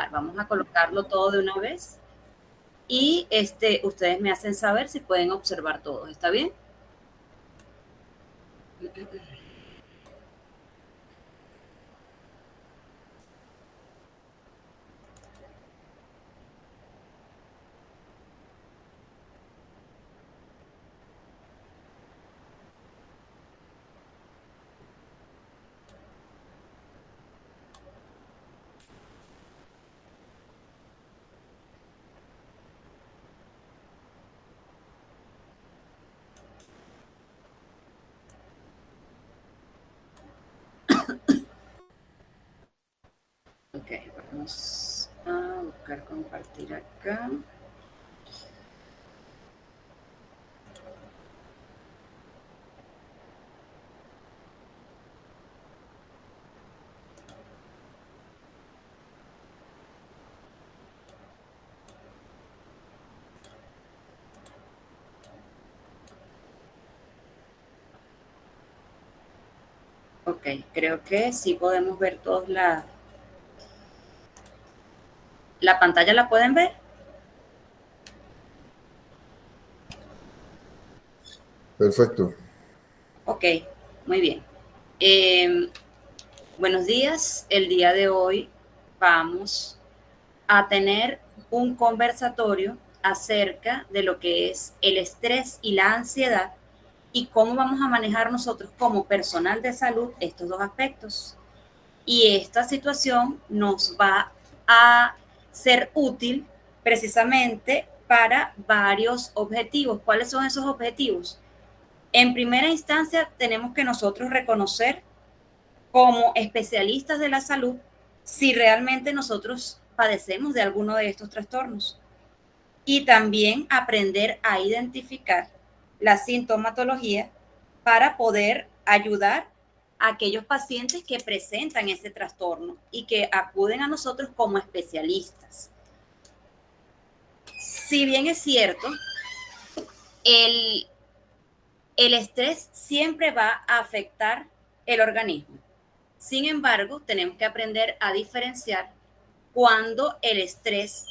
Vamos a colocarlo todo de una vez y ustedes me hacen saber si pueden observar todo. ¿Está bien? Ok, vamos a buscar compartir acá. Ok, creo que sí podemos ver todos la pantalla. ¿La pueden ver? Perfecto. Ok, muy bien. Eh, Buenos días. El día de hoy vamos a tener un conversatorio acerca de lo que es el estrés y la ansiedad y cómo vamos a manejar nosotros como personal de salud estos dos aspectos. Y esta situación nos va a ser útil precisamente para varios objetivos. ¿Cuáles son esos objetivos? En primera instancia, tenemos que nosotros reconocer como especialistas de la salud si realmente nosotros padecemos de alguno de estos trastornos y también aprender a identificar la sintomatología para poder ayudar a aquellos pacientes que presentan ese trastorno y que acuden a nosotros como especialistas. Si bien es cierto, el, el estrés siempre va a afectar el organismo. Sin embargo, tenemos que aprender a diferenciar cuando el estrés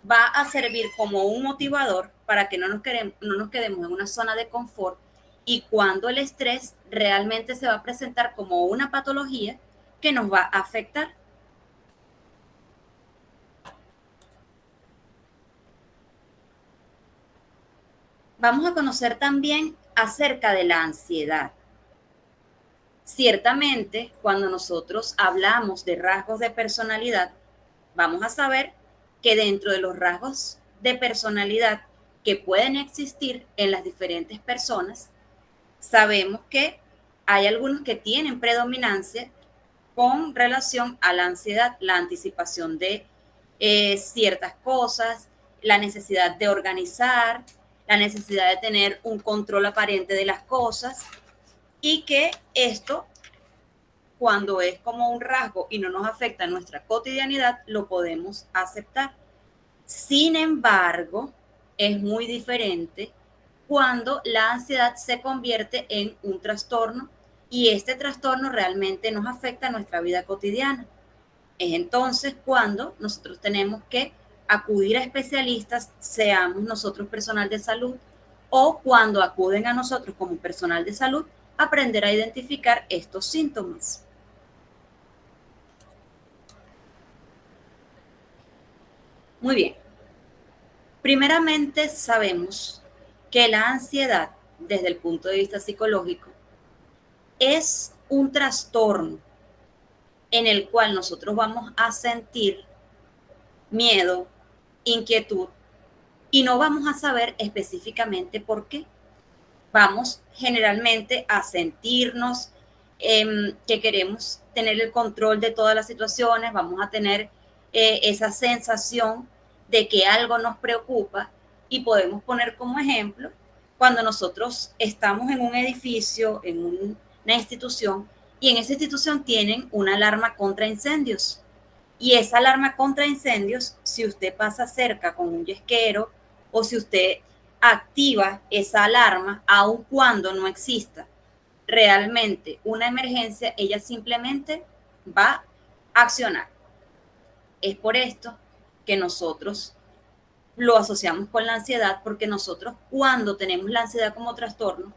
va a servir como un motivador para que no nos quedemos en una zona de confort y cuando el estrés realmente se va a presentar como una patología que nos va a afectar. Vamos a conocer también acerca de la ansiedad. Ciertamente, cuando nosotros hablamos de rasgos de personalidad, vamos a saber que dentro de los rasgos de personalidad que pueden existir en las diferentes personas, sabemos que hay algunos que tienen predominancia con relación a la ansiedad, la anticipación de ciertas cosas, la necesidad de organizar, la necesidad de tener un control aparente de las cosas y que esto, cuando es como un rasgo y no nos afecta en nuestra cotidianidad, lo podemos aceptar. Sin embargo, es muy diferente cuando la ansiedad se convierte en un trastorno y este trastorno realmente nos afecta a nuestra vida cotidiana. Es entonces cuando nosotros tenemos que acudir a especialistas, seamos nosotros personal de salud o cuando acuden a nosotros como personal de salud, aprender a identificar estos síntomas. Muy bien. Primeramente sabemos que la ansiedad, desde el punto de vista psicológico, es un trastorno en el cual nosotros vamos a sentir miedo, inquietud y no vamos a saber específicamente por qué. Vamos generalmente a sentirnos que queremos tener el control de todas las situaciones, vamos a tener esa sensación de que algo nos preocupa y podemos poner como ejemplo cuando nosotros estamos en un edificio, en una institución y en esa institución tienen una alarma contra incendios. Y esa alarma contra incendios, si usted pasa cerca con un yesquero o si usted activa esa alarma, aun cuando no exista realmente una emergencia, ella simplemente va a accionar. Es por esto que nosotros lo asociamos con la ansiedad, porque nosotros cuando tenemos la ansiedad como trastorno,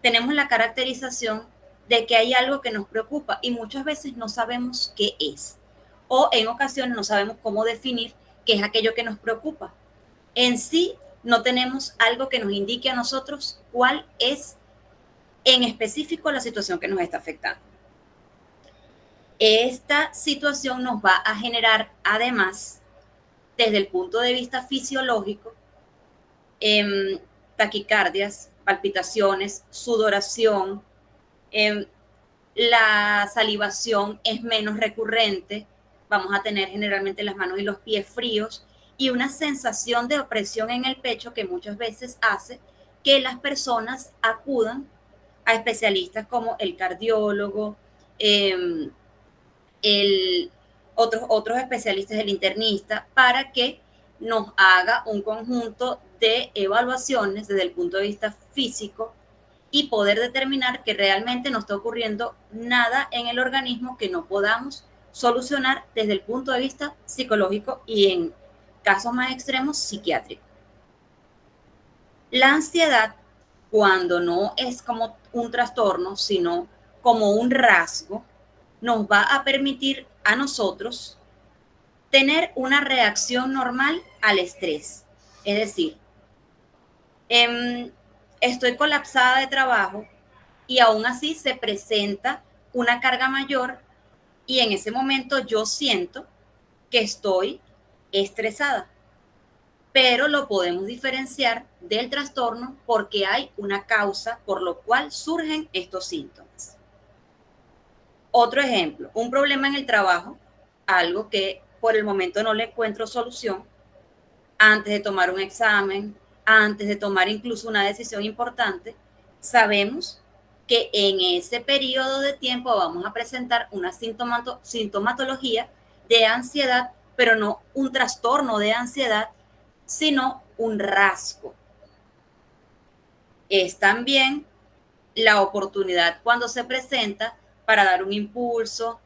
tenemos la caracterización de que hay algo que nos preocupa y muchas veces no sabemos qué es. O en ocasiones no sabemos cómo definir qué es aquello que nos preocupa. En sí, no tenemos algo que nos indique a nosotros cuál es en específico la situación que nos está afectando. Esta situación nos va a generar, además, desde el punto de vista fisiológico, taquicardias, palpitaciones, sudoración, la salivación es menos recurrente, vamos a tener generalmente las manos y los pies fríos y una sensación de opresión en el pecho que muchas veces hace que las personas acudan a especialistas como el cardiólogo, otros especialistas, el internista, para que nos haga un conjunto de evaluaciones desde el punto de vista físico y poder determinar que realmente no está ocurriendo nada en el organismo que no podamos solucionar desde el punto de vista psicológico y en casos más extremos psiquiátricos. La ansiedad, cuando no es como un trastorno, sino como un rasgo, nos va a permitir a nosotros tener una reacción normal al estrés. Es decir, estoy colapsada de trabajo y aún así se presenta una carga mayor y en ese momento yo siento que estoy estresada. Pero lo podemos diferenciar del trastorno porque hay una causa por lo cual surgen estos síntomas. Otro ejemplo, un problema en el trabajo, algo que por el momento no le encuentro solución, antes de tomar un examen, antes de tomar incluso una decisión importante, sabemos que en ese periodo de tiempo vamos a presentar una sintomatología de ansiedad, pero no un trastorno de ansiedad, sino un rasgo. Es también la oportunidad cuando se presenta para dar un impulso,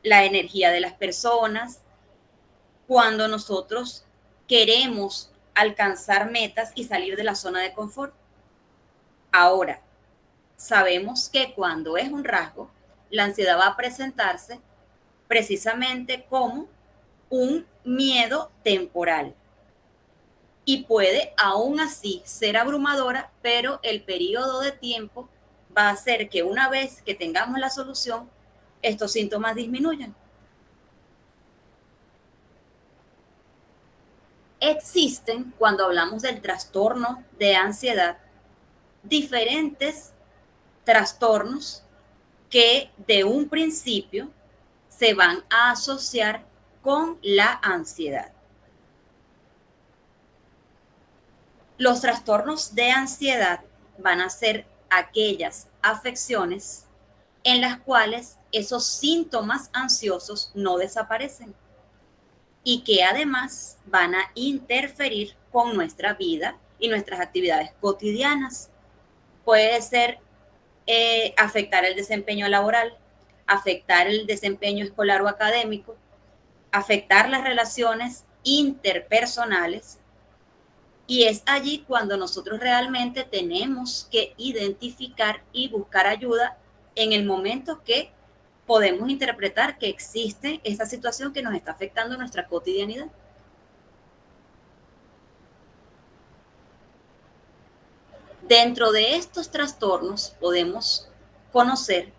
la energía de las personas, cuando nosotros queremos alcanzar metas y salir de la zona de confort. Ahora, sabemos que cuando es un rasgo, la ansiedad va a presentarse precisamente como un miedo temporal. Y puede aún así ser abrumadora, pero el periodo de tiempo va a hacer que una vez que tengamos la solución, estos síntomas disminuyan. Existen, cuando hablamos del trastorno de ansiedad, diferentes trastornos que de un principio se van a asociar con la ansiedad. Los trastornos de ansiedad van a ser aquellas afecciones en las cuales esos síntomas ansiosos no desaparecen y que además van a interferir con nuestra vida y nuestras actividades cotidianas. Puede ser afectar el desempeño laboral, afectar el desempeño escolar o académico, afectar las relaciones interpersonales. Y es allí cuando nosotros realmente tenemos que identificar y buscar ayuda en el momento que podemos interpretar que existe esta situación que nos está afectando nuestra cotidianidad. Dentro de estos trastornos podemos conocer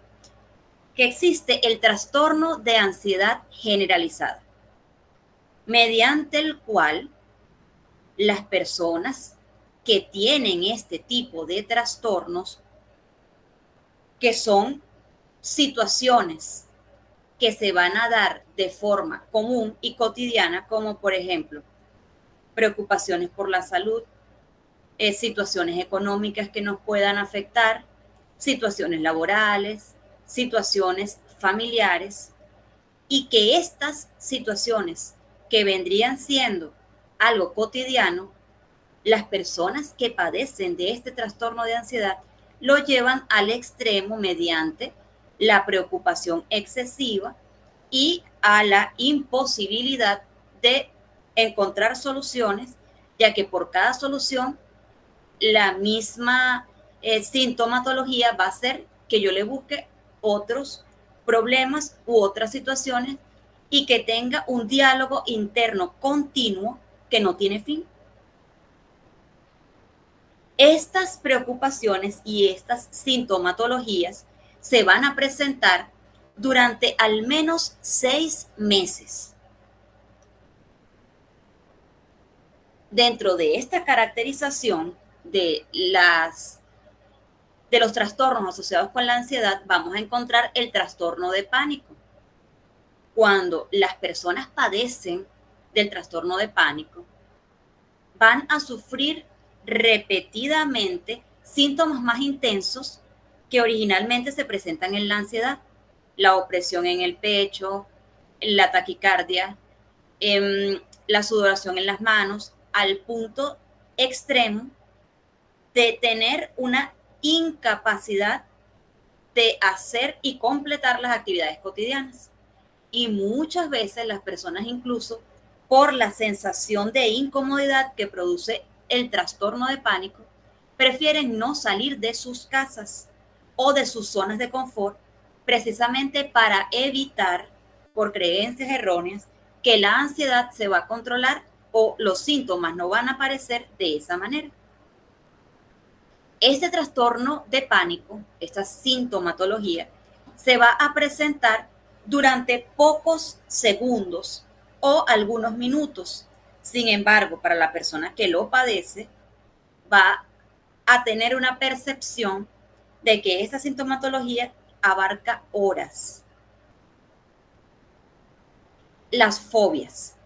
que existe el trastorno de ansiedad generalizada, mediante el cual las personas que tienen este tipo de trastornos, que son situaciones que se van a dar de forma común y cotidiana, como por ejemplo, preocupaciones por la salud, situaciones económicas que nos puedan afectar, situaciones laborales, situaciones familiares, y que estas situaciones que vendrían siendo algo cotidiano, las personas que padecen de este trastorno de ansiedad lo llevan al extremo mediante la preocupación excesiva y a la imposibilidad de encontrar soluciones, ya que por cada solución la misma sintomatología va a hacer que yo le busque otros problemas u otras situaciones y que tenga un diálogo interno continuo que no tiene fin. Estas preocupaciones y estas sintomatologías se van a presentar durante al menos 6 meses. Dentro de esta caracterización de los trastornos asociados con la ansiedad, vamos a encontrar el trastorno de pánico. Cuando las personas padecen del trastorno de pánico, van a sufrir repetidamente síntomas más intensos que originalmente se presentan en la ansiedad. La opresión en el pecho, la taquicardia, la sudoración en las manos, al punto extremo de tener una incapacidad de hacer y completar las actividades cotidianas. Y muchas veces las personas, incluso por la sensación de incomodidad que produce el trastorno de pánico, prefieren no salir de sus casas o de sus zonas de confort, precisamente para evitar, por creencias erróneas, que la ansiedad se va a controlar o los síntomas no van a aparecer de esa manera. Este trastorno de pánico, esta sintomatología, se va a presentar durante pocos segundos o algunos minutos. Sin embargo, para la persona que lo padece, va a tener una percepción de que esta sintomatología abarca horas. Las fobias.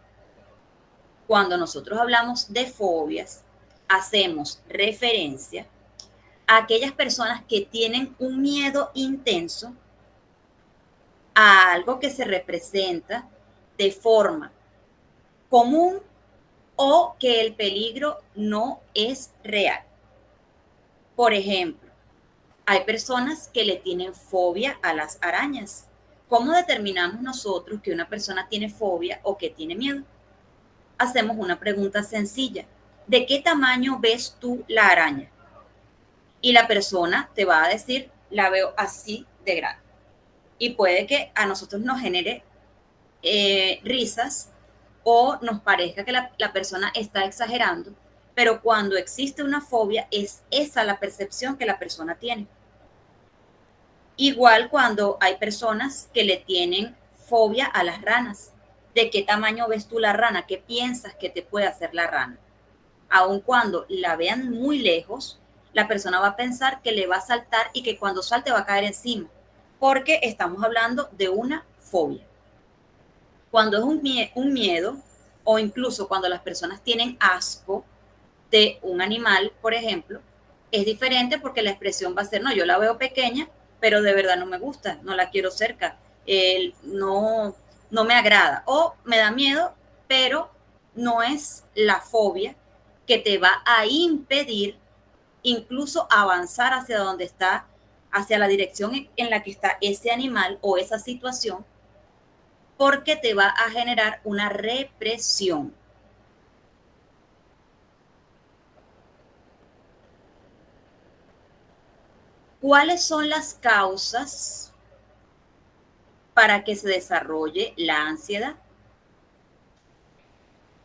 Cuando nosotros hablamos de fobias, hacemos referencia a aquellas personas que tienen un miedo intenso a algo que se representa de forma común o que el peligro no es real. Por ejemplo, hay personas que le tienen fobia a las arañas. ¿Cómo determinamos nosotros que una persona tiene fobia o que tiene miedo? Hacemos una pregunta sencilla. ¿De qué tamaño ves tú la araña? Y la persona te va a decir, la veo así de grande. Y puede que a nosotros nos genere risas o nos parezca que la persona está exagerando, pero cuando existe una fobia es esa la percepción que la persona tiene. Igual cuando hay personas que le tienen fobia a las ranas. ¿De qué tamaño ves tú la rana? ¿Qué piensas que te puede hacer la rana? Aun cuando la vean muy lejos, la persona va a pensar que le va a saltar y que cuando salte va a caer encima, porque estamos hablando de una fobia. Cuando es un miedo, o incluso cuando las personas tienen asco de un animal, por ejemplo, es diferente porque la expresión va a ser, no, yo la veo pequeña, pero de verdad no me gusta, no la quiero cerca, no me agrada, o me da miedo, pero no es la fobia que te va a impedir incluso avanzar hacia donde está, hacia la dirección en la que está ese animal o esa situación, porque te va a generar una represión. ¿Cuáles son las causas para que se desarrolle la ansiedad?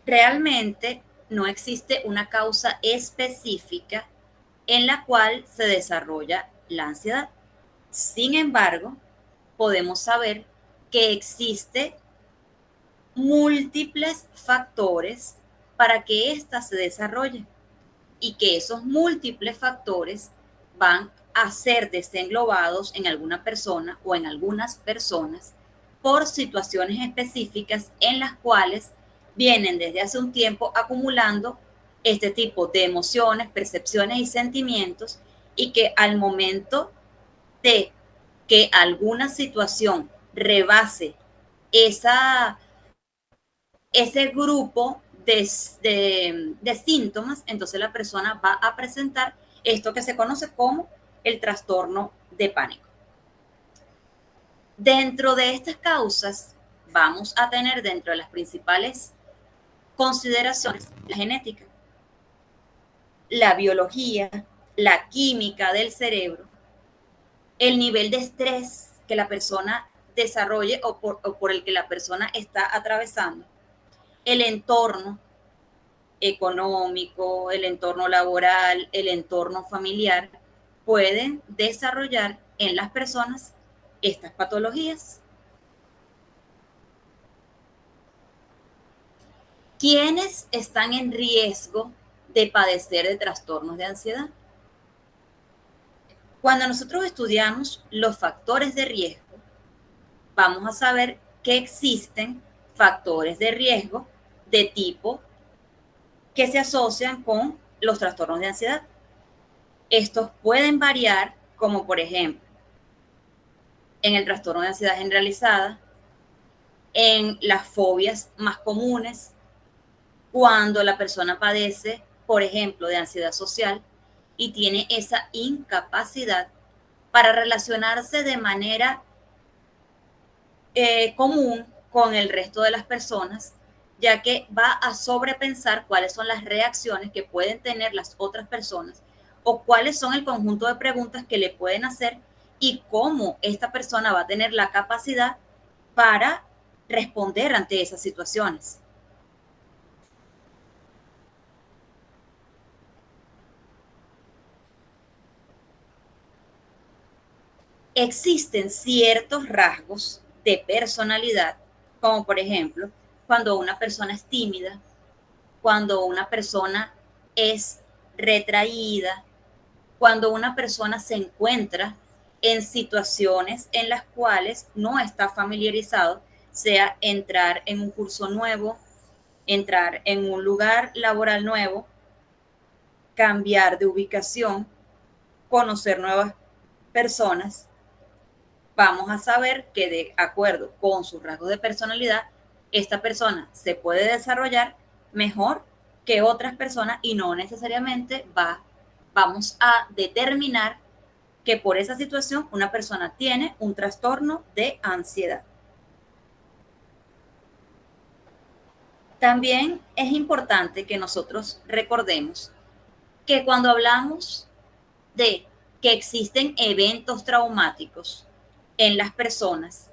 Realmente no existe una causa específica en la cual se desarrolla la ansiedad. Sin embargo, podemos saber que existe múltiples factores para que ésta se desarrolle y que esos múltiples factores van a ser desenglobados en alguna persona o en algunas personas por situaciones específicas en las cuales vienen desde hace un tiempo acumulando este tipo de emociones, percepciones y sentimientos, y que al momento de que alguna situación rebase ese grupo de síntomas, entonces la persona va a presentar esto que se conoce como el trastorno de pánico. Dentro de estas causas vamos a tener dentro de las principales consideraciones la genética, la biología, la química del cerebro, el nivel de estrés que la persona desarrolle o por el que la persona está atravesando, el entorno económico, el entorno laboral, el entorno familiar, pueden desarrollar en las personas estas patologías. ¿Quiénes están en riesgo de padecer de trastornos de ansiedad? Cuando nosotros estudiamos los factores de riesgo, vamos a saber que existen factores de riesgo de tipo que se asocian con los trastornos de ansiedad. Estos pueden variar, como por ejemplo, en el trastorno de ansiedad generalizada, en las fobias más comunes, cuando la persona padece, por ejemplo, de ansiedad social y tiene esa incapacidad para relacionarse de manera común con el resto de las personas, ya que va a sobrepensar cuáles son las reacciones que pueden tener las otras personas o cuáles son el conjunto de preguntas que le pueden hacer y cómo esta persona va a tener la capacidad para responder ante esas situaciones. Existen ciertos rasgos de personalidad, como por ejemplo, cuando una persona es tímida, cuando una persona es retraída, cuando una persona se encuentra en situaciones en las cuales no está familiarizado, sea entrar en un curso nuevo, entrar en un lugar laboral nuevo, cambiar de ubicación, conocer nuevas personas, vamos a saber que de acuerdo con sus rasgos de personalidad, esta persona se puede desarrollar mejor que otras personas y no necesariamente vamos a determinar que por esa situación una persona tiene un trastorno de ansiedad. También es importante que nosotros recordemos que cuando hablamos de que existen eventos traumáticos en las personas,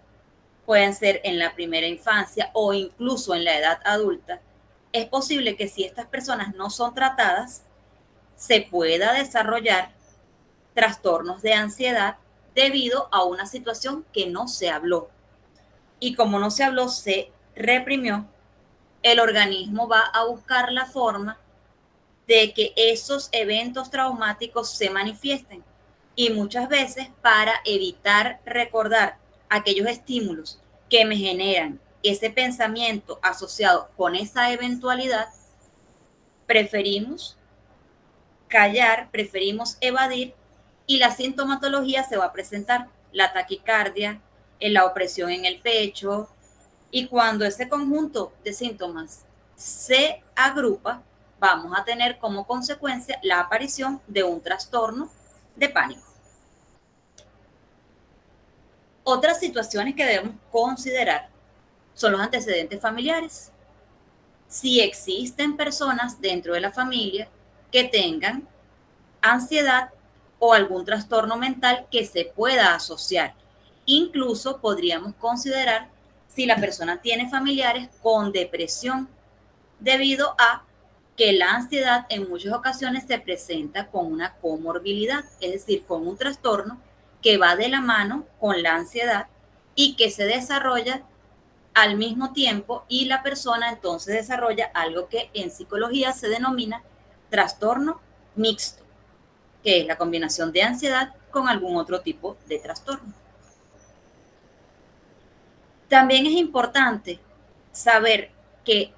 pueden ser en la primera infancia o incluso en la edad adulta, es posible que si estas personas no son tratadas, se pueda desarrollar trastornos de ansiedad debido a una situación que no se habló. Y como no se habló, se reprimió, el organismo va a buscar la forma de que esos eventos traumáticos se manifiesten. Y muchas veces para evitar recordar aquellos estímulos que me generan ese pensamiento asociado con esa eventualidad, preferimos callar, preferimos evadir y la sintomatología se va a presentar, la taquicardia, la opresión en el pecho, y cuando ese conjunto de síntomas se agrupa, vamos a tener como consecuencia la aparición de un trastorno de pánico. Otras situaciones que debemos considerar son los antecedentes familiares. Si existen personas dentro de la familia que tengan ansiedad o algún trastorno mental que se pueda asociar. Incluso podríamos considerar si la persona tiene familiares con depresión, debido a que la ansiedad en muchas ocasiones se presenta con una comorbilidad, es decir, con un trastorno que va de la mano con la ansiedad y que se desarrolla al mismo tiempo y la persona entonces desarrolla algo que en psicología se denomina trastorno mixto, que es la combinación de ansiedad con algún otro tipo de trastorno. También es importante saber que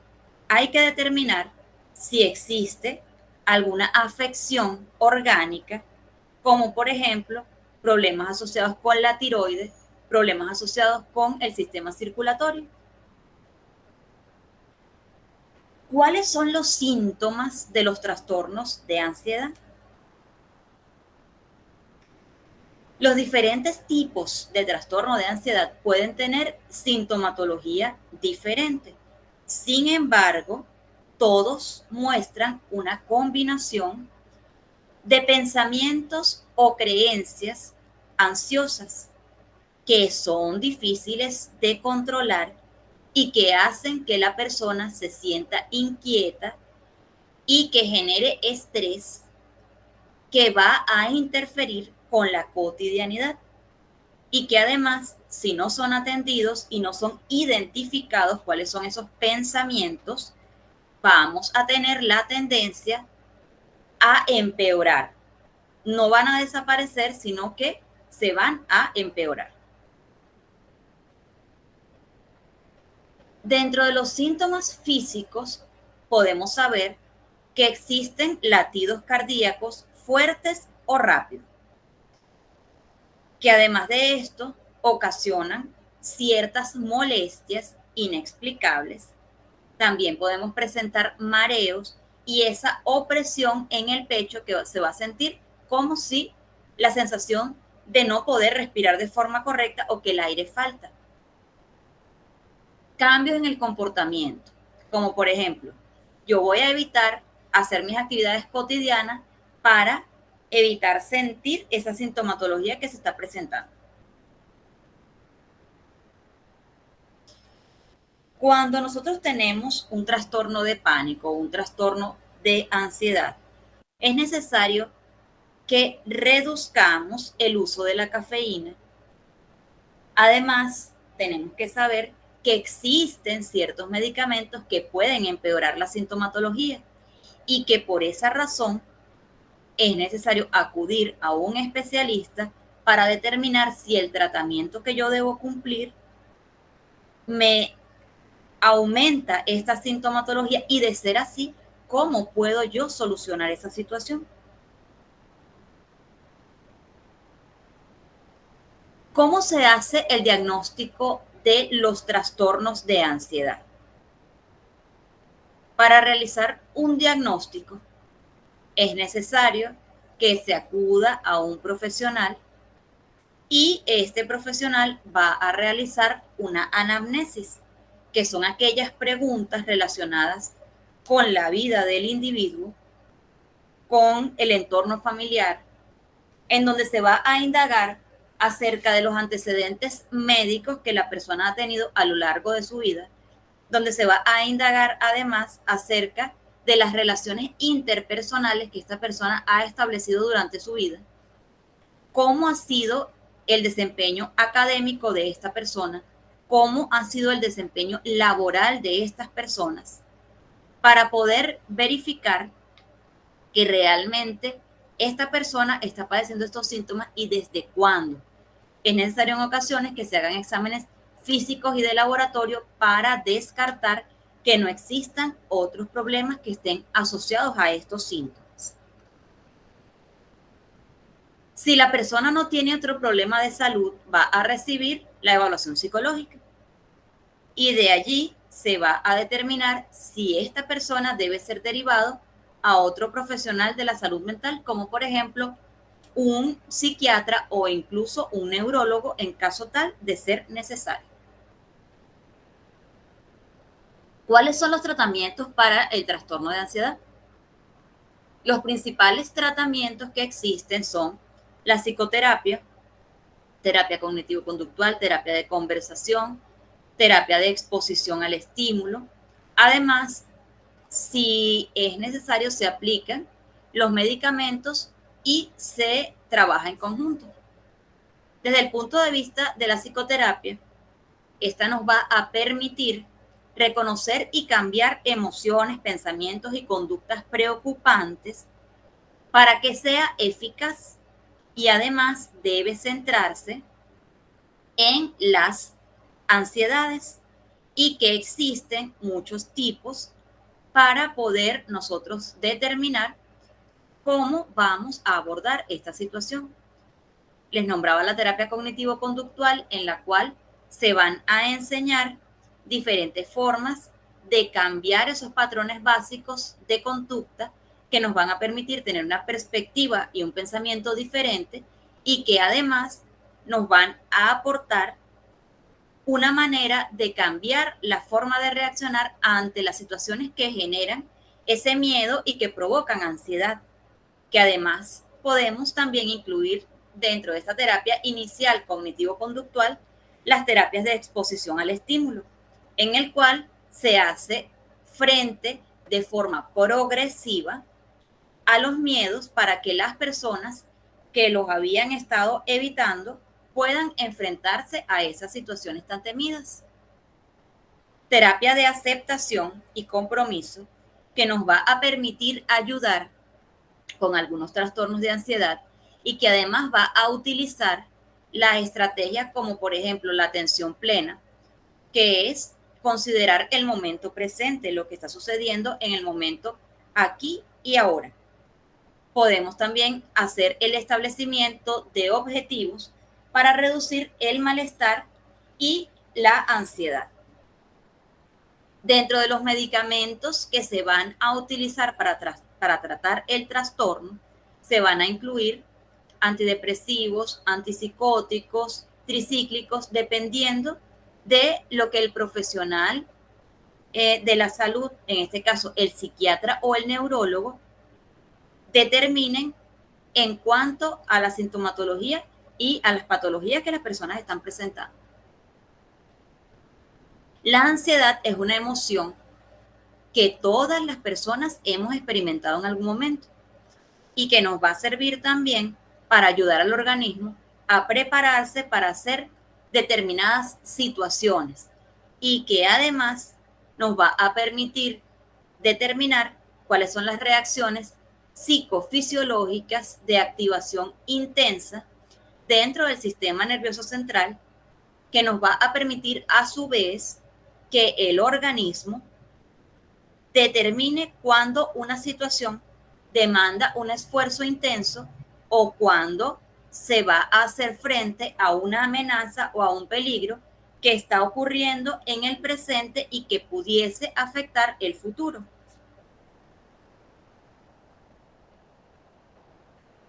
hay que determinar si existe alguna afección orgánica, como por ejemplo problemas asociados con la tiroides, problemas asociados con el sistema circulatorio. ¿Cuáles son los síntomas de los trastornos de ansiedad? Los diferentes tipos de trastorno de ansiedad pueden tener sintomatología diferente. Sin embargo, todos muestran una combinación de pensamientos o creencias ansiosas que son difíciles de controlar y que hacen que la persona se sienta inquieta y que genere estrés que va a interferir con la cotidianidad y que además, si no son atendidos y no son identificados cuáles son esos pensamientos, vamos a tener la tendencia a empeorar. No van a desaparecer, sino que se van a empeorar. Dentro de los síntomas físicos, podemos saber que existen latidos cardíacos fuertes o rápidos, que además de esto ocasionan ciertas molestias inexplicables. También podemos presentar mareos y esa opresión en el pecho que se va a sentir como si la sensación de no poder respirar de forma correcta o que el aire falta. Cambios en el comportamiento, como por ejemplo, yo voy a evitar hacer mis actividades cotidianas para evitar sentir esa sintomatología que se está presentando. Cuando nosotros tenemos un trastorno de pánico o un trastorno de ansiedad, es necesario que reduzcamos el uso de la cafeína. Además, tenemos que saber que existen ciertos medicamentos que pueden empeorar la sintomatología y que por esa razón es necesario acudir a un especialista para determinar si el tratamiento que yo debo cumplir me aumenta esta sintomatología y, de ser así, ¿cómo puedo yo solucionar esa situación? ¿Cómo se hace el diagnóstico de los trastornos de ansiedad? Para realizar un diagnóstico es necesario que se acuda a un profesional y este profesional va a realizar una anamnesis, que son aquellas preguntas relacionadas con la vida del individuo, con el entorno familiar, en donde se va a indagar acerca de los antecedentes médicos que la persona ha tenido a lo largo de su vida, donde se va a indagar además acerca de las relaciones interpersonales que esta persona ha establecido durante su vida, cómo ha sido el desempeño académico de esta persona, cómo ha sido el desempeño laboral de estas personas, para poder verificar que realmente esta persona está padeciendo estos síntomas y desde cuándo. Es necesario en ocasiones que se hagan exámenes físicos y de laboratorio para descartar que no existan otros problemas que estén asociados a estos síntomas. Si la persona no tiene otro problema de salud, va a recibir la evaluación psicológica y de allí se va a determinar si esta persona debe ser derivado a otro profesional de la salud mental, como por ejemplo un psiquiatra o incluso un neurólogo en caso tal de ser necesario. ¿Cuáles son los tratamientos para el trastorno de ansiedad? Los principales tratamientos que existen son la psicoterapia, terapia cognitivo-conductual, terapia de conversación, terapia de exposición al estímulo. Además, si es necesario, se aplican los medicamentos y se trabaja en conjunto. Desde el punto de vista de la psicoterapia, esta nos va a permitir reconocer y cambiar emociones, pensamientos y conductas preocupantes para que sea eficaz, y además debe centrarse en las ansiedades y que existen muchos tipos para poder nosotros determinar cómo vamos a abordar esta situación. Les nombraba la terapia cognitivo-conductual, en la cual se van a enseñar diferentes formas de cambiar esos patrones básicos de conducta que nos van a permitir tener una perspectiva y un pensamiento diferente y que además nos van a aportar una manera de cambiar la forma de reaccionar ante las situaciones que generan ese miedo y que provocan ansiedad, que además podemos también incluir dentro de esta terapia inicial cognitivo-conductual las terapias de exposición al estímulo, en el cual se hace frente de forma progresiva a los miedos para que las personas que los habían estado evitando puedan enfrentarse a esas situaciones tan temidas. Terapia de aceptación y compromiso que nos va a permitir ayudar con algunos trastornos de ansiedad y que además va a utilizar las estrategias como por ejemplo la atención plena, que es considerar el momento presente, lo que está sucediendo en el momento aquí y ahora. Podemos también hacer el establecimiento de objetivos para reducir el malestar y la ansiedad. Dentro de los medicamentos que se van a utilizar para tratar el trastorno, se van a incluir antidepresivos, antipsicóticos, tricíclicos, dependiendo de lo que el profesional de la salud, en este caso el psiquiatra o el neurólogo, determinen en cuanto a la sintomatología y a las patologías que las personas están presentando. La ansiedad es una emoción que todas las personas hemos experimentado en algún momento y que nos va a servir también para ayudar al organismo a prepararse para hacer determinadas situaciones y que además nos va a permitir determinar cuáles son las reacciones psicofisiológicas de activación intensa dentro del sistema nervioso central que nos va a permitir a su vez que el organismo determine cuándo una situación demanda un esfuerzo intenso o cuándo se va a hacer frente a una amenaza o a un peligro que está ocurriendo en el presente y que pudiese afectar el futuro.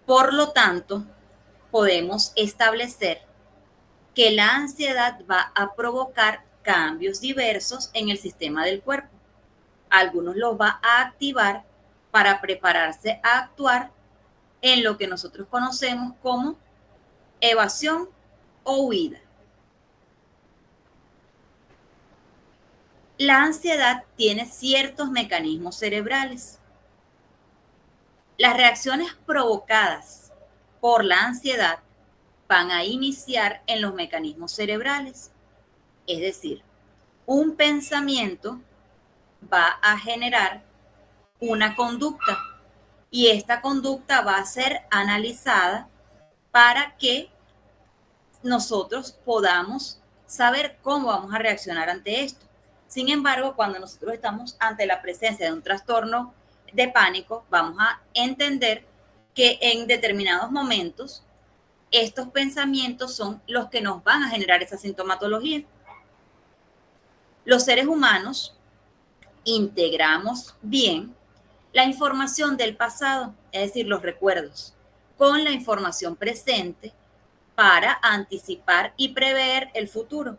Por lo tanto, podemos establecer que la ansiedad va a provocar cambios diversos en el sistema del cuerpo. Algunos los va a activar para prepararse a actuar en lo que nosotros conocemos como evasión o huida. La ansiedad tiene ciertos mecanismos cerebrales. Las reacciones provocadas por la ansiedad van a iniciar en los mecanismos cerebrales. Es decir, un pensamiento va a generar una conducta y esta conducta va a ser analizada para que nosotros podamos saber cómo vamos a reaccionar ante esto. Sin embargo, cuando nosotros estamos ante la presencia de un trastorno de pánico, vamos a entender que en determinados momentos estos pensamientos son los que nos van a generar esa sintomatología. Los seres humanos integramos bien la información del pasado, es decir, los recuerdos, con la información presente para anticipar y prever el futuro.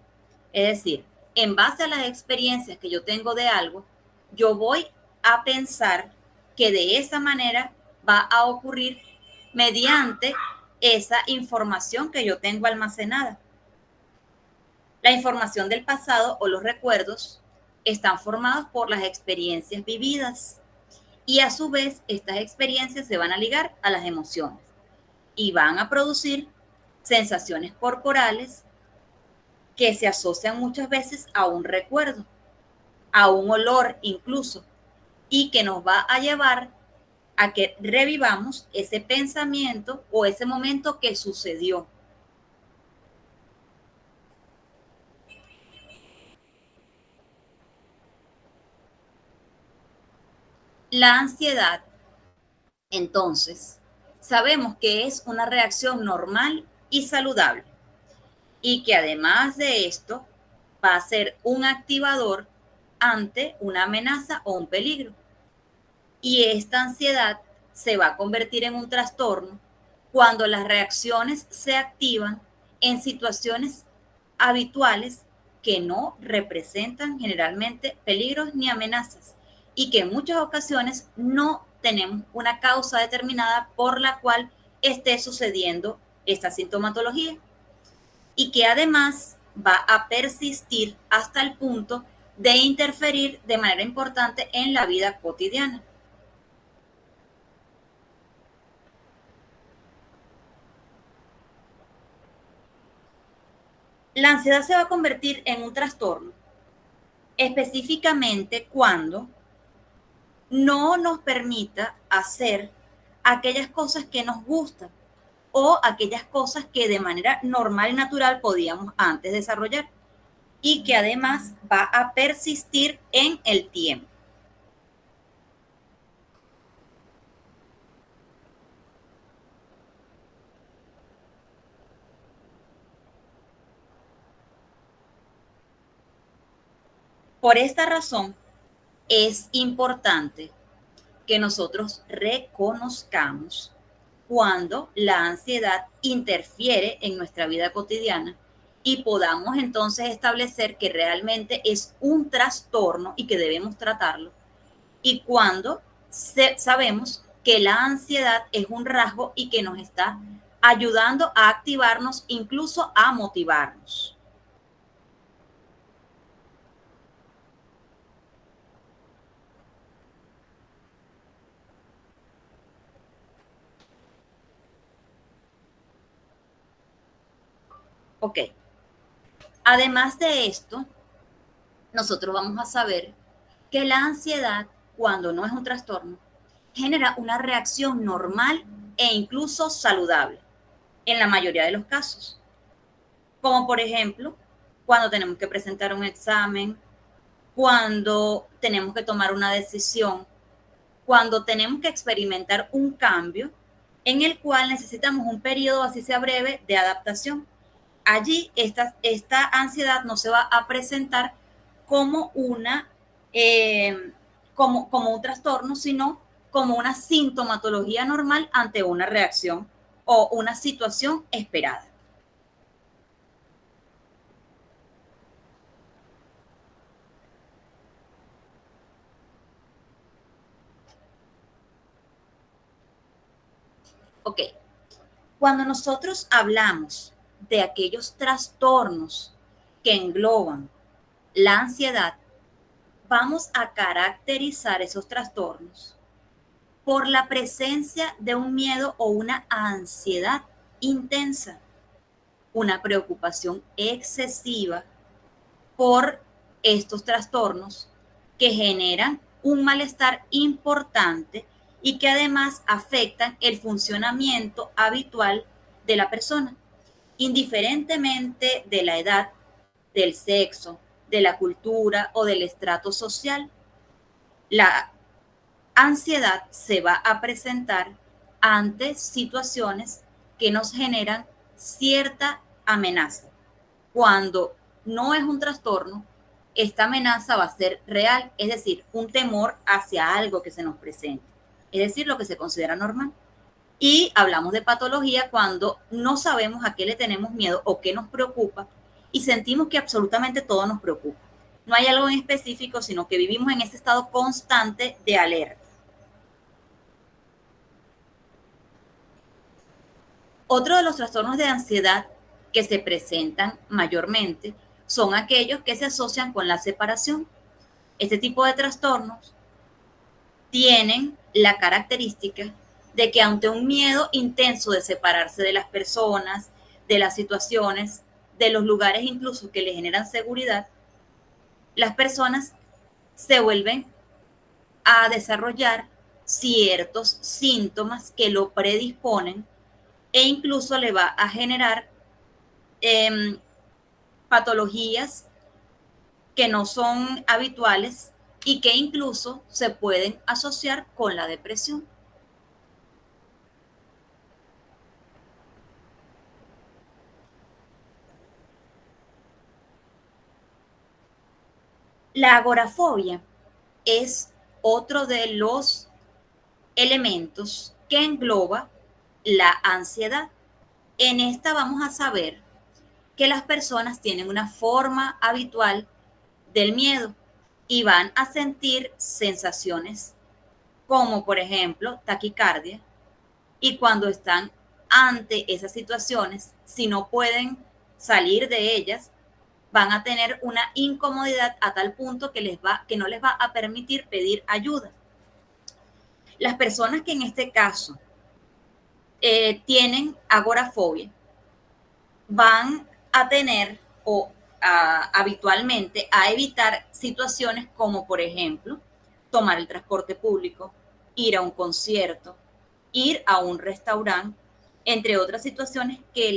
Es decir, en base a las experiencias que yo tengo de algo, yo voy a pensar que de esa manera va a ocurrir mediante esa información que yo tengo almacenada. La información del pasado o los recuerdos están formados por las experiencias vividas y a su vez estas experiencias se van a ligar a las emociones y van a producir sensaciones corporales que se asocian muchas veces a un recuerdo, a un olor incluso, y que nos va a llevar a que revivamos ese pensamiento o ese momento que sucedió. La ansiedad, entonces, sabemos que es una reacción normal y saludable y que además de esto va a ser un activador ante una amenaza o un peligro. Y esta ansiedad se va a convertir en un trastorno cuando las reacciones se activan en situaciones habituales que no representan generalmente peligros ni amenazas y que en muchas ocasiones no tenemos una causa determinada por la cual esté sucediendo esta sintomatología y que además va a persistir hasta el punto de interferir de manera importante en la vida cotidiana. La ansiedad se va a convertir en un trastorno específicamente cuando no nos permita hacer aquellas cosas que nos gustan o aquellas cosas que de manera normal y natural podíamos antes desarrollar y que además va a persistir en el tiempo. Por esta razón, es importante que nosotros reconozcamos cuando la ansiedad interfiere en nuestra vida cotidiana y podamos entonces establecer que realmente es un trastorno y que debemos tratarlo. Y cuando sabemos que la ansiedad es un rasgo y que nos está ayudando a activarnos, incluso a motivarnos. Ok. Además de esto, nosotros vamos a saber que la ansiedad, cuando no es un trastorno, genera una reacción normal e incluso saludable en la mayoría de los casos. Como por ejemplo, cuando tenemos que presentar un examen, cuando tenemos que tomar una decisión, cuando tenemos que experimentar un cambio en el cual necesitamos un periodo, así sea breve, de adaptación. Allí esta ansiedad no se va a presentar como como un trastorno, sino como una sintomatología normal ante una reacción o una situación esperada. Ok, cuando nosotros hablamos de aquellos trastornos que engloban la ansiedad, vamos a caracterizar esos trastornos por la presencia de un miedo o una ansiedad intensa, una preocupación excesiva por estos trastornos que generan un malestar importante y que además afectan el funcionamiento habitual de la persona, indiferentemente de la edad, del sexo, de la cultura o del estrato social. La ansiedad se va a presentar ante situaciones que nos generan cierta amenaza. Cuando no es un trastorno, esta amenaza va a ser real, es decir, un temor hacia algo que se nos presente, es decir, lo que se considera normal. Y hablamos de patología cuando no sabemos a qué le tenemos miedo o qué nos preocupa y sentimos que absolutamente todo nos preocupa. No hay algo en específico, sino que vivimos en ese estado constante de alerta. Otro de los trastornos de ansiedad que se presentan mayormente son aquellos que se asocian con la separación. Este tipo de trastornos tienen la característica de que ante un miedo intenso de separarse de las personas, de las situaciones, de los lugares incluso que le generan seguridad, las personas se vuelven a desarrollar ciertos síntomas que lo predisponen e incluso le va a generar patologías que no son habituales y que incluso se pueden asociar con la depresión. La agorafobia es otro de los elementos que engloba la ansiedad. En esta vamos a saber que las personas tienen una forma habitual del miedo y van a sentir sensaciones como, por ejemplo, taquicardia, y cuando están ante esas situaciones, si no pueden salir de ellas, van a tener una incomodidad a tal punto que no les va a permitir pedir ayuda. Las personas que en este caso tienen agorafobia van a tener habitualmente a evitar situaciones como, por ejemplo, tomar el transporte público, ir a un concierto, ir a un restaurante, entre otras situaciones que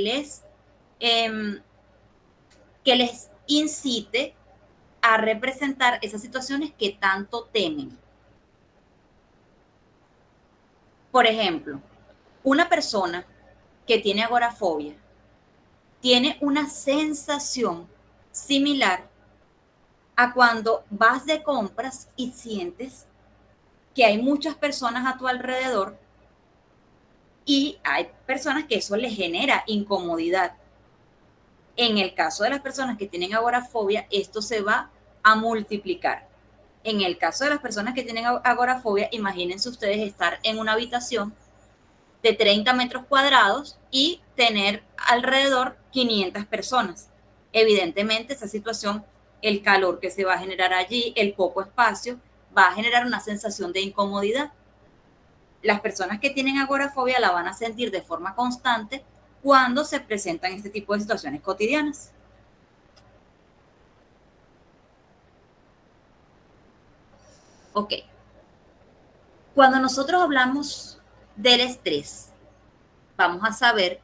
les incite a representar esas situaciones que tanto temen. Por ejemplo, una persona que tiene agorafobia tiene una sensación similar a cuando vas de compras y sientes que hay muchas personas a tu alrededor y hay personas que eso les genera incomodidad. En el caso de las personas que tienen agorafobia, esto se va a multiplicar. En el caso de las personas que tienen agorafobia, imagínense ustedes estar en una habitación de 30 metros cuadrados y tener alrededor 500 personas. Evidentemente, esa situación, el calor que se va a generar allí, el poco espacio, va a generar una sensación de incomodidad. Las personas que tienen agorafobia la van a sentir de forma constante cuando se presentan este tipo de situaciones cotidianas. Ok. Cuando nosotros hablamos del estrés, vamos a saber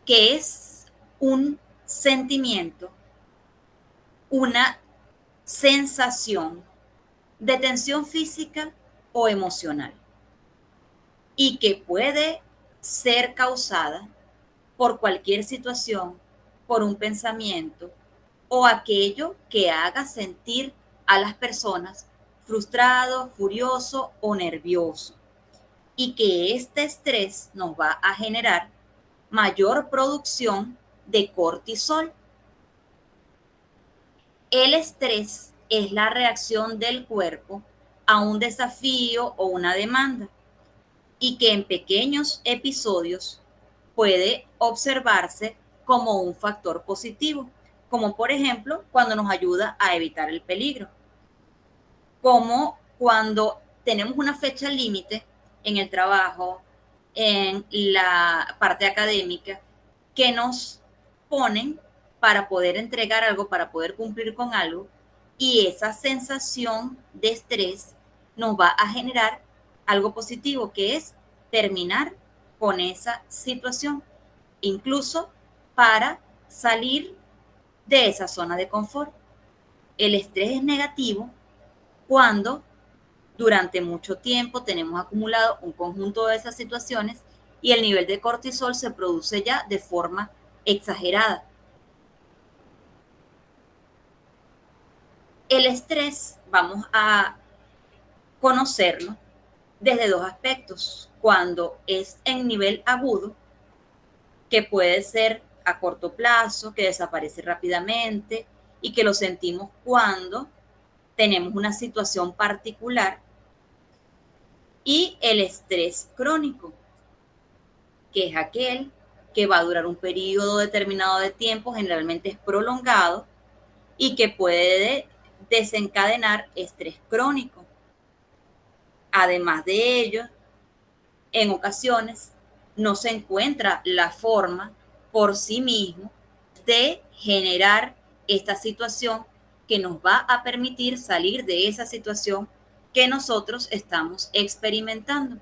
que es un sentimiento, una sensación de tensión física o emocional y que puede ser causada por cualquier situación, por un pensamiento o aquello que haga sentir a las personas frustrado, furioso o nervioso, y que este estrés nos va a generar mayor producción de cortisol. El estrés es la reacción del cuerpo a un desafío o una demanda y que en pequeños episodios puede observarse como un factor positivo, como por ejemplo cuando nos ayuda a evitar el peligro, como cuando tenemos una fecha límite en el trabajo, en la parte académica, que nos ponen para poder entregar algo, para poder cumplir con algo, y esa sensación de estrés nos va a generar algo positivo, que es terminar con esa situación, incluso para salir de esa zona de confort. El estrés es negativo cuando durante mucho tiempo tenemos acumulado un conjunto de esas situaciones y el nivel de cortisol se produce ya de forma exagerada. El estrés vamos a conocerlo desde dos aspectos. Cuando es en nivel agudo, que puede ser a corto plazo, que desaparece rápidamente y que lo sentimos cuando tenemos una situación particular, y el estrés crónico, que es aquel que va a durar un periodo determinado de tiempo, generalmente es prolongado, y que puede desencadenar estrés crónico. Además de ello, en ocasiones no se encuentra la forma por sí mismo de generar esta situación que nos va a permitir salir de esa situación que nosotros estamos experimentando.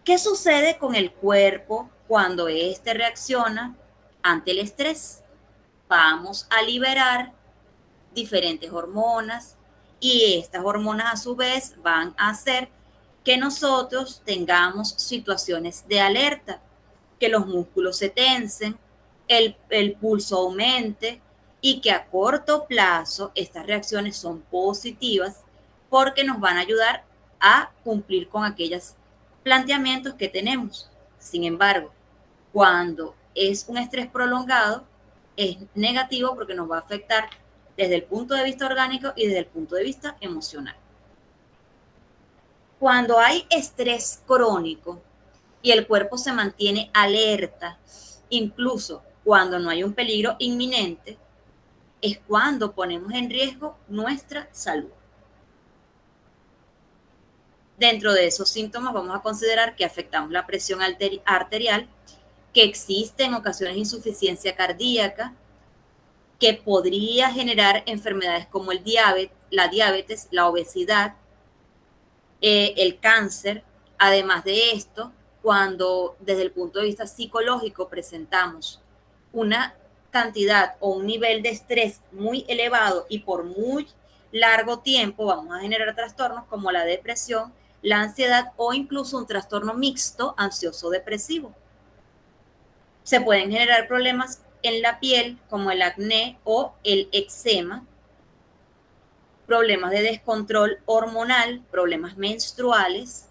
¿Qué sucede con el cuerpo cuando éste reacciona ante el estrés? Vamos a liberar diferentes hormonas y estas hormonas a su vez van a hacer que nosotros tengamos situaciones de alerta, que los músculos se tensen, el pulso aumente y que a corto plazo estas reacciones son positivas porque nos van a ayudar a cumplir con aquellas planteamientos que tenemos. Sin embargo, cuando es un estrés prolongado, es negativo porque nos va a afectar desde el punto de vista orgánico y desde el punto de vista emocional. Cuando hay estrés crónico y el cuerpo se mantiene alerta, incluso cuando no hay un peligro inminente, es cuando ponemos en riesgo nuestra salud. Dentro de esos síntomas vamos a considerar que afectamos la presión arterial, que existe en ocasiones insuficiencia cardíaca, que podría generar enfermedades como la diabetes, la obesidad, el cáncer. Además de esto, cuando desde el punto de vista psicológico presentamos una cantidad o un nivel de estrés muy elevado y por muy largo tiempo, vamos a generar trastornos como la depresión, la ansiedad o incluso un trastorno mixto ansioso-depresivo. Se pueden generar problemas en la piel como el acné o el eczema, problemas de descontrol hormonal, problemas menstruales.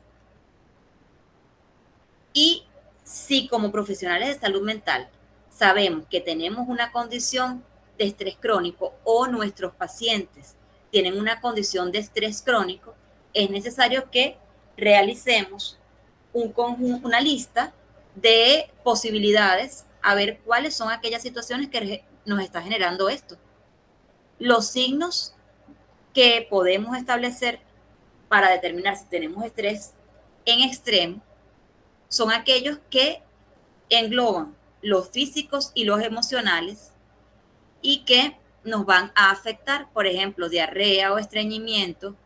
Y si como profesionales de salud mental sabemos que tenemos una condición de estrés crónico o nuestros pacientes tienen una condición de estrés crónico, es necesario que realicemos una lista de posibilidades a ver cuáles son aquellas situaciones que nos está generando esto. Los signos que podemos establecer para determinar si tenemos estrés en extremo son aquellos que engloban los físicos y los emocionales y que nos van a afectar, por ejemplo, diarrea o estreñimiento,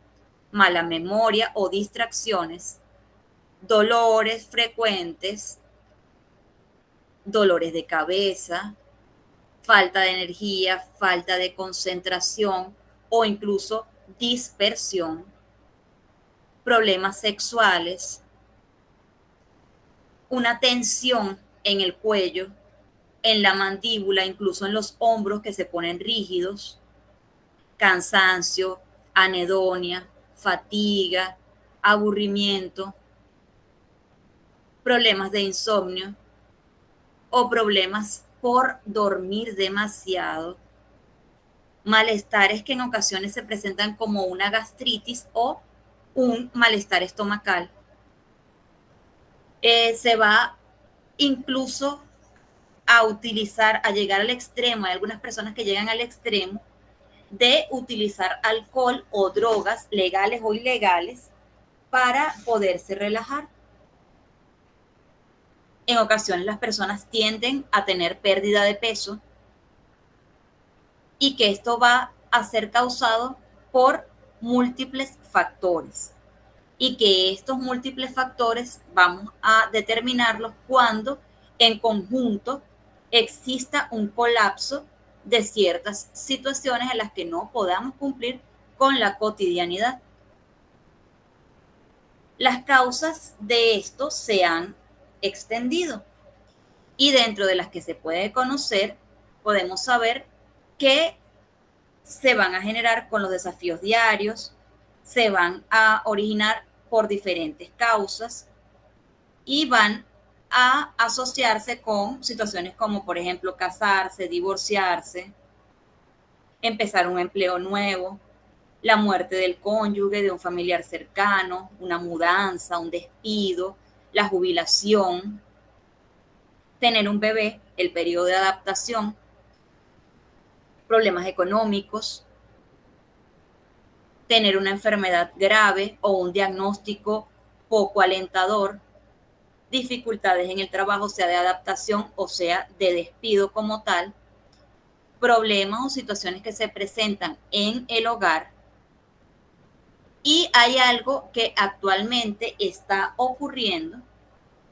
mala memoria o distracciones, dolores frecuentes, dolores de cabeza, falta de energía, falta de concentración o incluso dispersión, problemas sexuales, una tensión en el cuello, en la mandíbula, incluso en los hombros que se ponen rígidos, cansancio, anedonia, fatiga, aburrimiento, problemas de insomnio o problemas por dormir demasiado, malestares que en ocasiones se presentan como una gastritis o un malestar estomacal. Se va incluso a utilizar, a llegar al extremo, hay algunas personas que llegan al extremo de utilizar alcohol o drogas legales o ilegales para poderse relajar. En ocasiones las personas tienden a tener pérdida de peso y que esto va a ser causado por múltiples factores y que estos múltiples factores vamos a determinarlos cuando en conjunto exista un colapso de ciertas situaciones en las que no podamos cumplir con la cotidianidad. Las causas de esto se han extendido y dentro de las que se puede conocer, podemos saber que se van a generar con los desafíos diarios, se van a originar por diferentes causas y van a asociarse con situaciones como, por ejemplo, casarse, divorciarse, empezar un empleo nuevo, la muerte del cónyuge, de un familiar cercano, una mudanza, un despido, la jubilación, tener un bebé, el periodo de adaptación, problemas económicos, tener una enfermedad grave o un diagnóstico poco alentador, dificultades en el trabajo, sea de adaptación o sea de despido como tal, problemas o situaciones que se presentan en el hogar. Y hay algo que actualmente está ocurriendo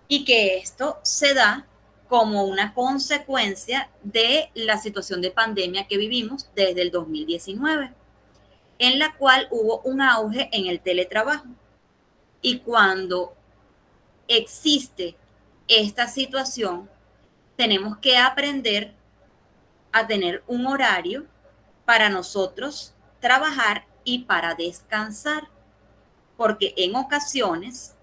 y que esto se da como una consecuencia de la situación de pandemia que vivimos desde el 2019, en la cual hubo un auge en el teletrabajo. Y cuando existe esta situación, tenemos que aprender a tener un horario para nosotros trabajar y para descansar, porque en ocasiones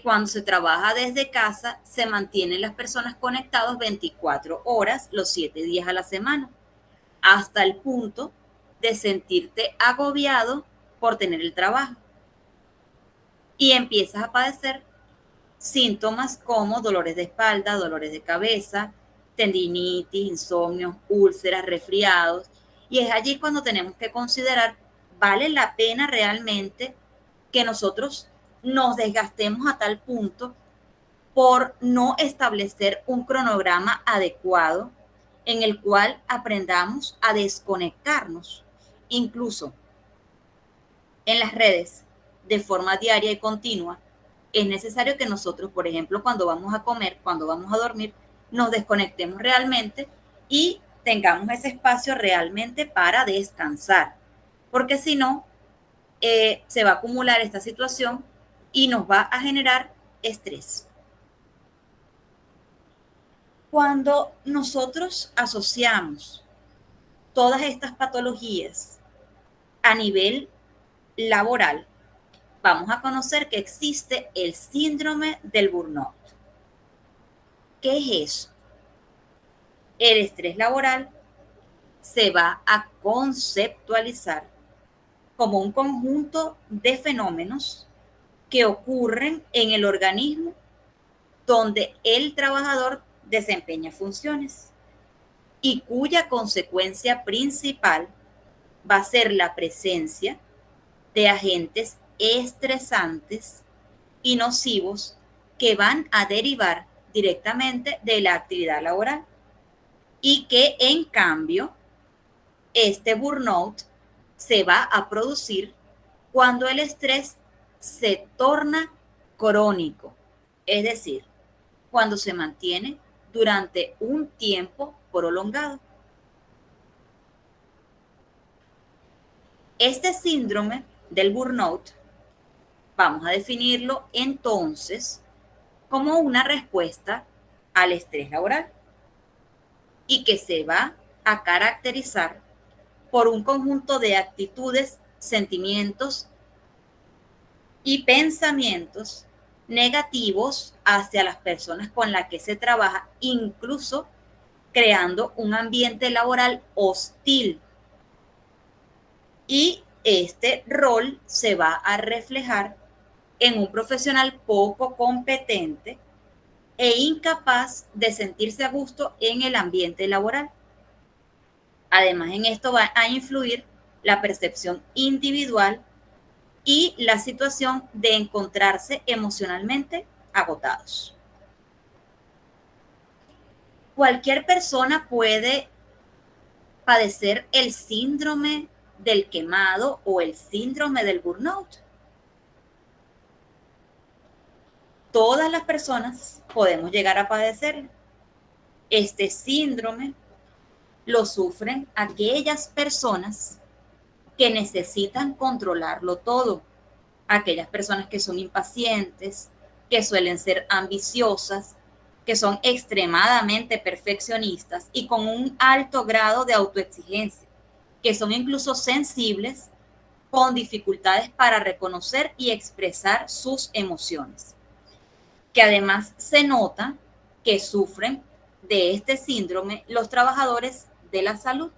Cuando se trabaja desde casa, se mantienen las personas conectadas 24 horas, los 7 días a la semana, hasta el punto de sentirte agobiado por tener el trabajo. Y empiezas a padecer síntomas como dolores de espalda, dolores de cabeza, tendinitis, insomnio, úlceras, resfriados. Y es allí cuando tenemos que considerar, ¿vale la pena realmente que nosotros nos desgastemos a tal punto por no establecer un cronograma adecuado en el cual aprendamos a desconectarnos? Incluso en las redes, de forma diaria y continua, es necesario que nosotros, por ejemplo, cuando vamos a comer, cuando vamos a dormir, nos desconectemos realmente y tengamos ese espacio realmente para descansar. Porque si no, se va a acumular esta situación y nos va a generar estrés. Cuando nosotros asociamos todas estas patologías a nivel laboral, vamos a conocer que existe el síndrome del burnout. ¿Qué es eso? El estrés laboral se va a conceptualizar como un conjunto de fenómenos que ocurren en el organismo donde el trabajador desempeña funciones y cuya consecuencia principal va a ser la presencia de agentes estresantes y nocivos que van a derivar directamente de la actividad laboral y que en cambio este burnout se va a producir cuando el estrés se torna crónico, es decir, cuando se mantiene durante un tiempo prolongado. Este síndrome del burnout vamos a definirlo entonces como una respuesta al estrés laboral y que se va a caracterizar por un conjunto de actitudes, sentimientos y pensamientos negativos hacia las personas con las que se trabaja, incluso creando un ambiente laboral hostil. Y este rol se va a reflejar en un profesional poco competente e incapaz de sentirse a gusto en el ambiente laboral. Además, en esto va a influir la percepción individual y la situación de encontrarse emocionalmente agotados. Cualquier persona puede padecer el síndrome del quemado o el síndrome del burnout. Todas las personas podemos llegar a padecerlo. Este síndrome lo sufren aquellas personas que necesitan controlarlo todo, aquellas personas que son impacientes, que suelen ser ambiciosas, que son extremadamente perfeccionistas y con un alto grado de autoexigencia, que son incluso sensibles, con dificultades para reconocer y expresar sus emociones, que además se nota que sufren de este síndrome los trabajadores de la salud,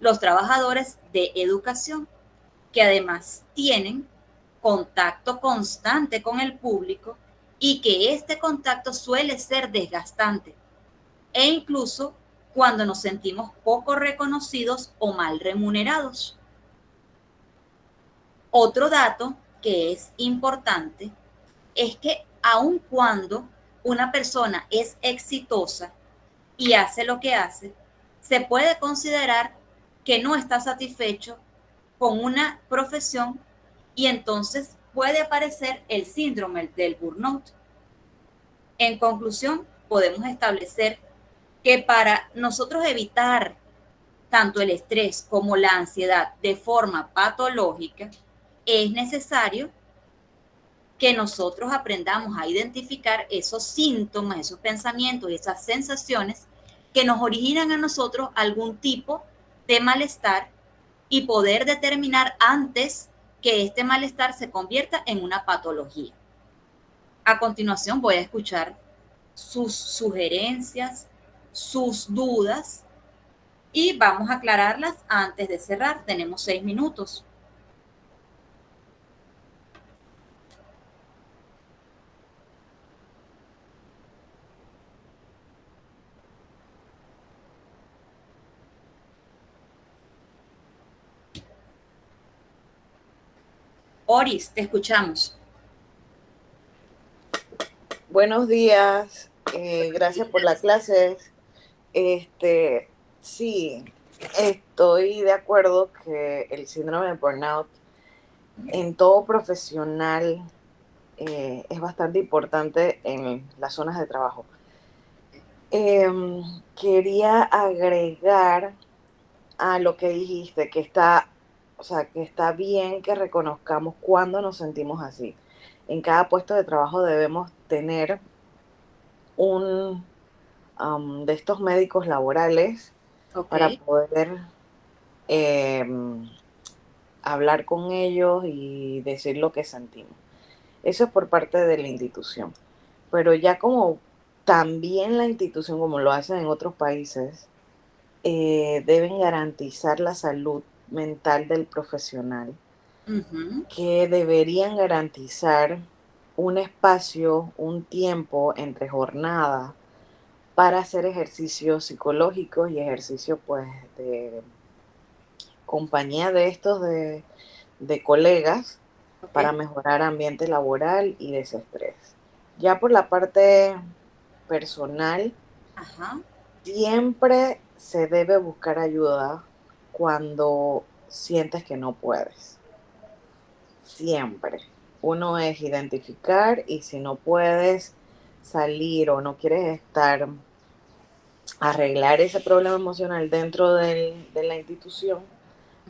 los trabajadores de educación, que además tienen contacto constante con el público y que este contacto suele ser desgastante e incluso cuando nos sentimos poco reconocidos o mal remunerados. Otro dato que es importante es que aun cuando una persona es exitosa y hace lo que hace, se puede considerar que no está satisfecho con una profesión y entonces puede aparecer el síndrome del burnout. En conclusión, podemos establecer que para nosotros evitar tanto el estrés como la ansiedad de forma patológica, es necesario que nosotros aprendamos a identificar esos síntomas, esos pensamientos, esas sensaciones que nos originan a nosotros algún tipo de malestar y poder determinar antes que este malestar se convierta en una patología. A continuación voy a escuchar sus sugerencias, sus dudas y vamos a aclararlas antes de cerrar. Tenemos 6 minutos. Oris, te escuchamos. Buenos días, gracias por la clase. Sí, estoy de acuerdo que el síndrome de burnout en todo profesional es bastante importante en las zonas de trabajo. Quería agregar a lo que dijiste, que está bien que reconozcamos cuando nos sentimos así. En cada puesto de trabajo debemos tener un de estos médicos laborales Ok. para poder eh, hablar con ellos y decir lo que sentimos. Eso es por parte de la institución. Pero ya como también la institución, como lo hacen en otros países, deben garantizar la salud mental del profesional, Ujú. que deberían garantizar un espacio, un tiempo entre jornadas para hacer ejercicios psicológicos y ejercicios pues de compañía de de colegas Ok. para mejorar ambiente laboral y desestrés. Ya por la parte personal, Ajá. siempre se debe buscar ayuda cuando sientes que no puedes. Siempre. Uno es identificar y si no puedes salir o no quieres estar, arreglar ese problema emocional dentro de la institución,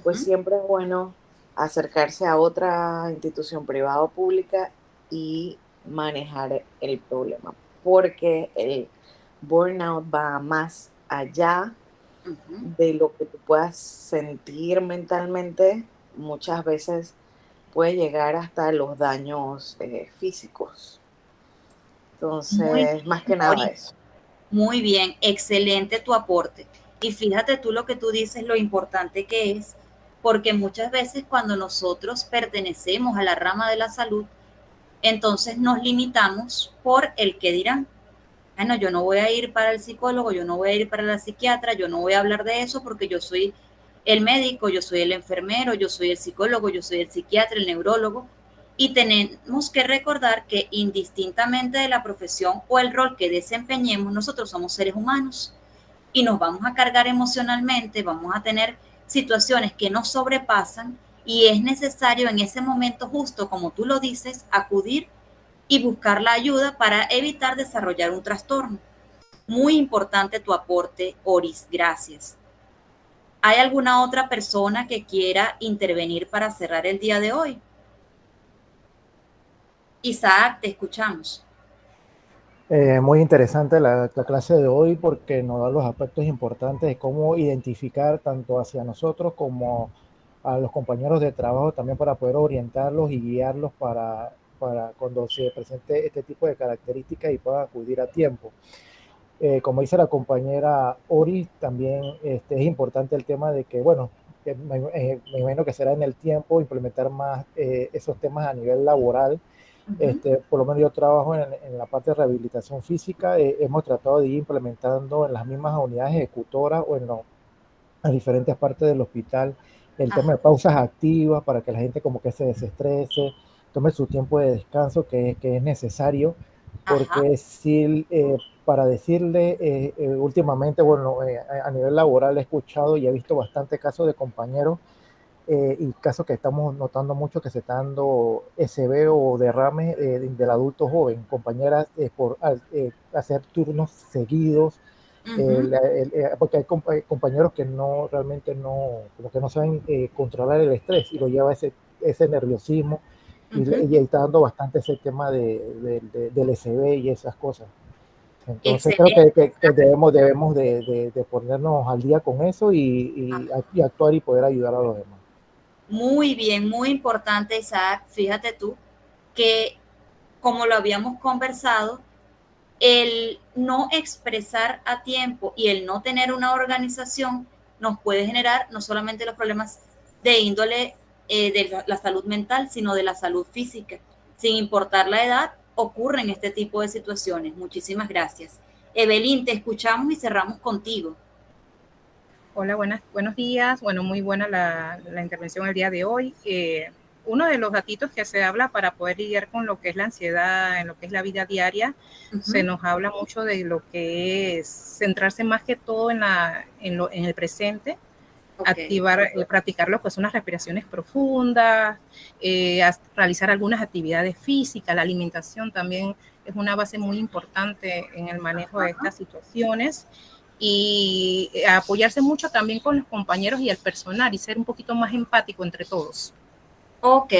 pues Ujú. siempre es bueno acercarse a otra institución privada o pública y manejar el problema, porque el burnout va más allá Ujú. de lo que tú puedas sentir mentalmente. Muchas veces puede llegar hasta los daños físicos. Muy Entonces, más bien, que nada Oris. eso. Muy bien, excelente tu aporte. Y fíjate tú lo que tú dices, lo importante que es, porque muchas veces cuando nosotros pertenecemos a la rama de la salud, entonces nos limitamos por el que dirán. Bueno, yo no voy a ir para el psicólogo, yo no voy a ir para la psiquiatra, yo no voy a hablar de eso porque yo soy el médico, yo soy el enfermero, yo soy el psicólogo, yo soy el psiquiatra, el neurólogo. Y tenemos que recordar que indistintamente de la profesión o el rol que desempeñemos, nosotros somos seres humanos y nos vamos a cargar emocionalmente, vamos a tener situaciones que nos sobrepasan y es necesario en ese momento justo, como tú lo dices, acudir y buscar la ayuda para evitar desarrollar un trastorno. Muy importante tu aporte, Oris. Gracias. ¿Hay alguna otra persona que quiera intervenir para cerrar el día de hoy? Isaac, te escuchamos. Muy interesante la clase de hoy porque nos da los aspectos importantes de cómo identificar tanto hacia nosotros como a los compañeros de trabajo también para poder orientarlos y guiarlos para cuando se presente este tipo de características y puedan acudir a tiempo. Como dice la compañera Ori, también es importante el tema de que, bueno, me imagino que será en el tiempo implementar más esos temas a nivel laboral. Uh-huh. Por lo menos yo trabajo en la parte de rehabilitación física. Hemos tratado de ir implementando en las mismas unidades ejecutoras o en las diferentes partes del hospital el tema Ajá, de pausas activas para que la gente como que se desestrese, tome su tiempo de descanso que es necesario, ajá, porque si, para decirle, últimamente, bueno, a nivel laboral he escuchado y he visto bastante casos de compañeros y casos que estamos notando mucho que se está dando SB o derrame del adulto joven, compañeras por hacer turnos seguidos, uh-huh, porque hay compañeros que no realmente no, como que no saben controlar el estrés y lo lleva ese nerviosismo uh-huh. y está dando bastante ese tema del SB y esas cosas. Entonces creo Excelente. que debemos de ponernos al día con eso y actuar y poder ayudar a los demás. Muy bien, muy importante, Isaac. Fíjate tú que como lo habíamos conversado, el no expresar a tiempo y el no tener una organización nos puede generar no solamente los problemas de índole de la salud mental, sino de la salud física. Sin importar la edad, ocurren este tipo de situaciones. Muchísimas gracias. Evelyn, te escuchamos y cerramos contigo. Hola, buenos días. Bueno, muy buena la intervención el día de hoy. Uno de los gatitos que se habla para poder lidiar con lo que es la ansiedad, en lo que es la vida diaria, se nos habla mucho de lo que es centrarse más que todo en el presente, practicar lo que son unas respiraciones profundas, realizar algunas actividades físicas. La alimentación también es una base muy importante en el manejo de estas situaciones, y apoyarse mucho también con los compañeros y el personal y ser un poquito más empático entre todos. Ok.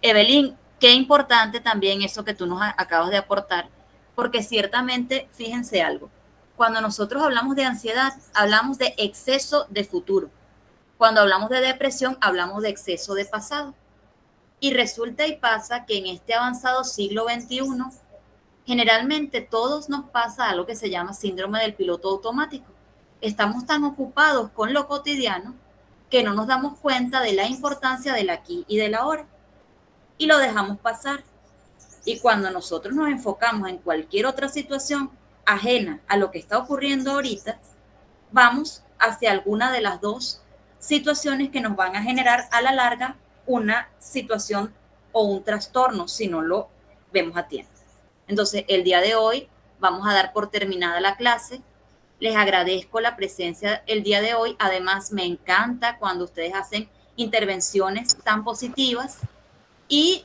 Evelyn, qué importante también eso que tú nos acabas de aportar, porque ciertamente, fíjense algo, cuando nosotros hablamos de ansiedad, hablamos de exceso de futuro. Cuando hablamos de depresión, hablamos de exceso de pasado. Y resulta y pasa que en este avanzado siglo XXI, generalmente todos nos pasa algo que se llama síndrome del piloto automático. Estamos tan ocupados con lo cotidiano que no nos damos cuenta de la importancia del aquí y del ahora. Y lo dejamos pasar. Y cuando nosotros nos enfocamos en cualquier otra situación ajena a lo que está ocurriendo ahorita, vamos hacia alguna de las dos situaciones que nos van a generar a la larga una situación o un trastorno si no lo vemos a tiempo. Entonces, el día de hoy vamos a dar por terminada la clase. Les agradezco la presencia el día de hoy. Además, me encanta cuando ustedes hacen intervenciones tan positivas. Y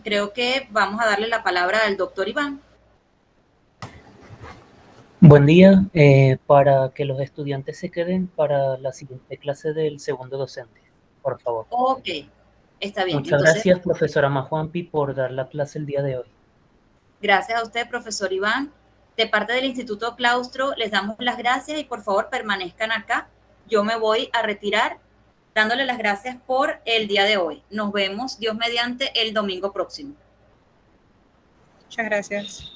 creo que vamos a darle la palabra al doctor Iván. Buen día, para que los estudiantes se queden para la siguiente clase del segundo docente, por favor. Ok, está bien. Muchas gracias, profesora Majuanpi, por dar la clase el día de hoy. Gracias a usted, profesor Iván. De parte del Instituto Claustro, les damos las gracias y por favor permanezcan acá. Yo me voy a retirar dándole las gracias por el día de hoy. Nos vemos, Dios mediante, el domingo próximo. Muchas gracias.